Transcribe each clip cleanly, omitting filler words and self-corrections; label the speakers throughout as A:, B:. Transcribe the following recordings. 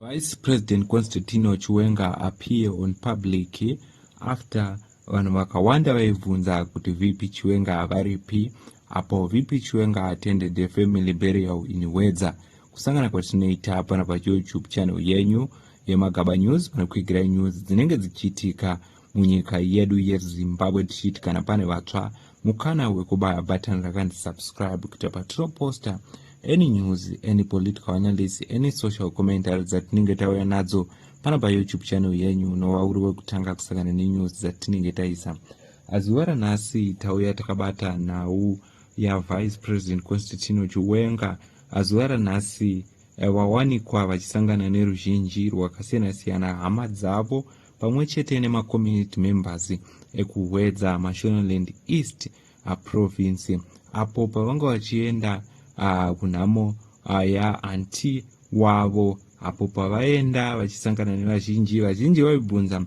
A: Vice President Constantino Chiwenga appear on public after vanhu vakawanda vaibvunza kuti VP Chiwenga varipi apo VP Chiwenga attended the family burial in Wedza. Kusangana kwatinoita pana pa YouTube channel yenyu yeMagaba News panokwigira news dzinenge dzichiitika munyika yedu yeZimbabwe tichiti kana pane vatsva mukana wekubaya button rakanzi subscribe kuti patinoposta any news, any political analysis, any social commentary dzatinenge tauya nadzo pana pa YouTube channel yenyu unova uri wekutanga kusangana nenews dzatinenge taisa. Azuva ranhasi tauya takabata nhau ya Vice President Constantino Chiwenga. Azuva ranhasi wawanikwa vachisangana neruzhinji rwakasiyana-siyana, hama dzavo pamwe chete nemacommunity members ekuwedza Mashonaland East province apo pavanga vachienda kunhamo ya anti wavo. Apo pavaenda vachisangana nevazhinji vaibvunza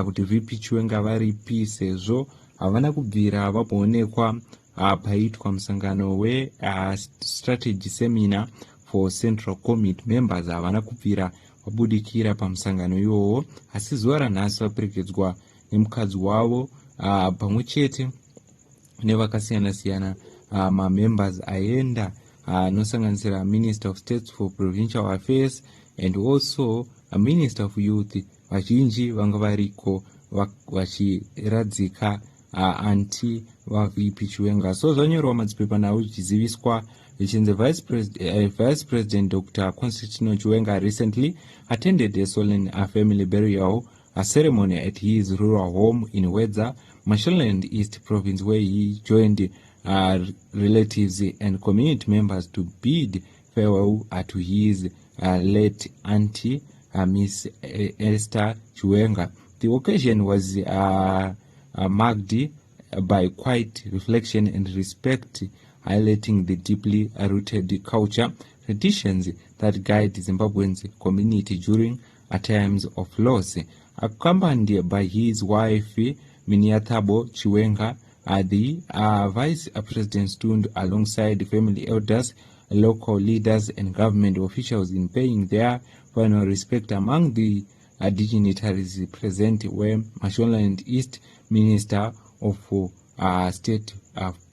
A: kuti VP Chiwenga varipi sezvo havana kubvira vapoonekwa paitwa musangano we strategy seminar for Central Committee members. Havana kubvira vabudikira pamusangano iwowo, asi zuva ranhasi vaperekedzwa nemukadzi wavo pamwe chete nevakasiyana-siyana mamembers aenda anosanganisira Minister of State for Provincial Affairs and also a Minister of Youth. Vazhinji vanga variko vachiradzika anti vaVP Chiwenga. So zvanyorwa madzipepa nawo zvichiziviswa vichinzi Vice President Dr. Constantino Chiwenga recently attended a solemn family burial ceremony at his rural home in Wedza, Mashonaland East province, where he joined relatives and community members to bid farewell to his late auntie, Miss Esther Chiwenga. The occasion was marked by quiet reflection and respect, highlighting the deeply rooted culture, traditions that guide Zimbabweans community during times of loss. Accompanied by his wife, Miniatabo Chiwenga, the Vice President stood alongside family elders, local leaders and government officials in paying their final respect. Among the dignitaries present were Mashonaland East Minister of State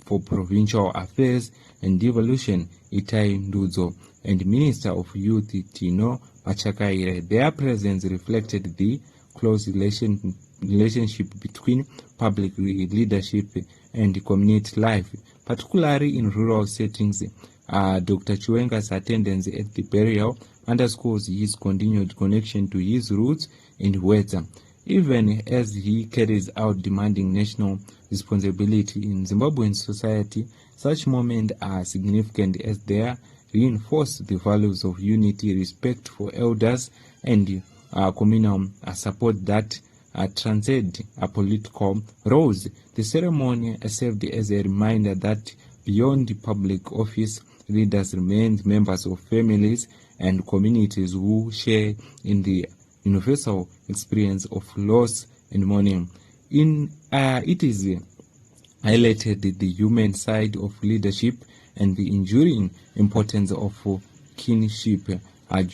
A: for Provincial Affairs and Devolution, Itai Ndudzo, and Minister of Youth, Tino Machakaire. Their presence reflected the close relationship between public leadership and community life, particularly in rural settings. Dr. Chiwenga's attendance at the burial underscores his continued connection to his roots in Wedza, even as he carries out demanding national responsibility in Zimbabwean society. Such moments are significant as they reinforce the values of unity, respect for elders, and communal support that transcend political roles. The ceremony served as a reminder that beyond the public office, leaders remain members of families and communities who share in the universal experience of loss and mourning. It is highlighted the human side of leadership and the enduring importance of kinship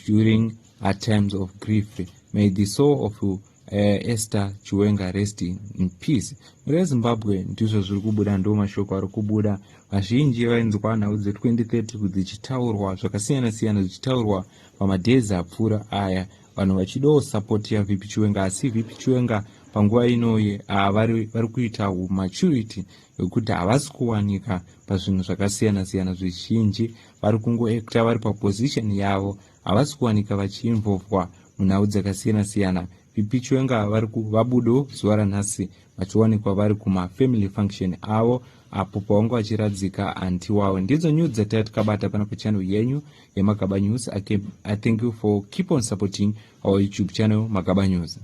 A: during times of grief. May the soul of Esther Chiwenga rest in peace. Muri Zimbabwe ndizvo zviri kubuda, ndo mashoko ari kubuda. Vazhinji vainzwa nhau dze2030 dzichitaurwa zvakasiyana-siyana, dzichitaurwa pamadhezi apfuura aya, vanhu vachidawo support yaVP Chiwenga. Asi VP Chiwenga panguva inoye vari kuita maturity yekuti havasi kuwanika pazvinhu zvakasiyana-siyana. Zvizhinji vari kungoacta vari paposition yavo, havasi kuwanika vachiinvolvwa munhau dzakasiyana-siyana. VP Chiwenga vabudo zuva ranhasi vachiwanikwa vari kumafamily function avo apo pavanga vachiradzika anti wavo. Ndidzo news dzataya tikabata pana pachannel yenyu yeMagaba News. I thank you for keep on supporting our YouTube channel Magaba News.